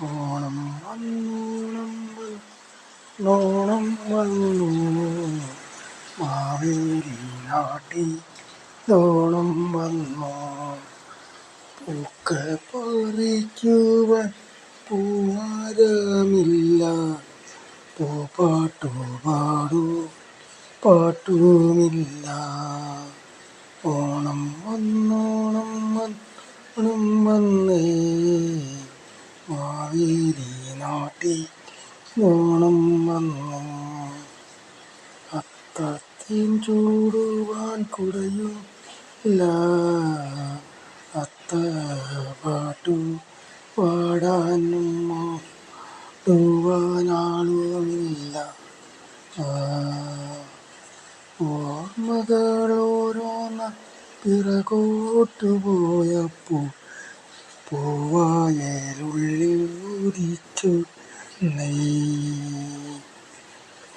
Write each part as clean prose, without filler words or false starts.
ഓണം വന്നോണം വന്നു മാവേലി നാട്ടി ഓണം വന്നു. പൂക്ക പറിക്കുവാൻ പൂവാരമില്ല, പൂപ്പാട്ടു പാടൂ പാട്ടുമില്ല. ഓണം വന്നോണം വന്നേ മാവേലി നാട്ടി ഓണം വന്നു. അത്തത്തിൻ ചൂടുവാൻ കുടയുമില്ല, അത്ത പാട്ടു പാടാനും പാടുവാനാളുമില്ല. ഓർമ്മകളോരോന്ന പിറകോട്ടു പോയപ്പോൾ പൂവായലുള്ളിൽ ഉദിച്ചു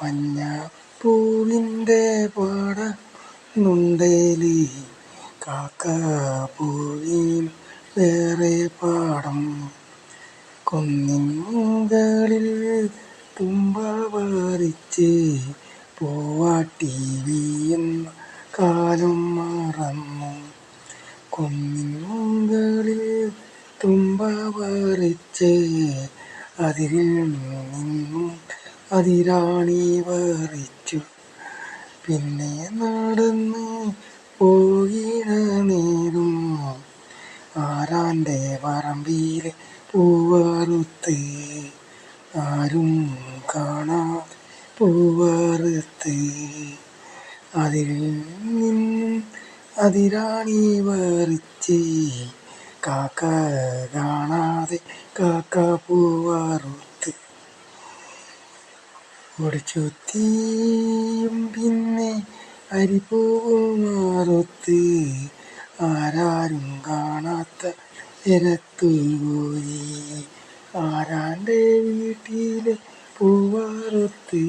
മഞ്ഞപ്പൂവിൻ്റെ പാടനുണ്ടേലി, കാക്കപ്പൂവിൻ വേറെ പാടം. കുന്നിൻ മുകളിൽ തുമ്പ പറിച്ച് പൂവാട്ടി വീഴുന്ന കാലം മറന്നു. കുന്നിൻ മുകളിൽ തുമ്പ പറിച്ച് അതിൽ നിന്നും അതിരാണി പറിച്ചു. പിന്നെ നടന്ന് പോയിട നേരം ആരാൻ്റെ പറമ്പിൽ പൂവറുത്ത്, ആരും കാണാതെ പൂവറുത്ത്. അതിൽ നിന്നും അതിരാണി പറിച്ച് കാക്ക കാണാതെ കാക്ക പൂവറുത്ത്. ഒടിച്ചുത്തിയും പിന്നെ അരിപ്പൂവും അറുത്ത്, ആരാരും കാണാത്ത ഇരത്തു പോയി. ആരാൻ്റെ വീട്ടിലെ പൂവറുത്ത്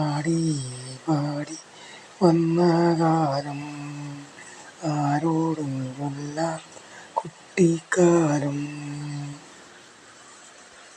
ആടി പാടി വന്ന കാലം, ആരോടും കൊല്ല കുട്ടിക്കാലം.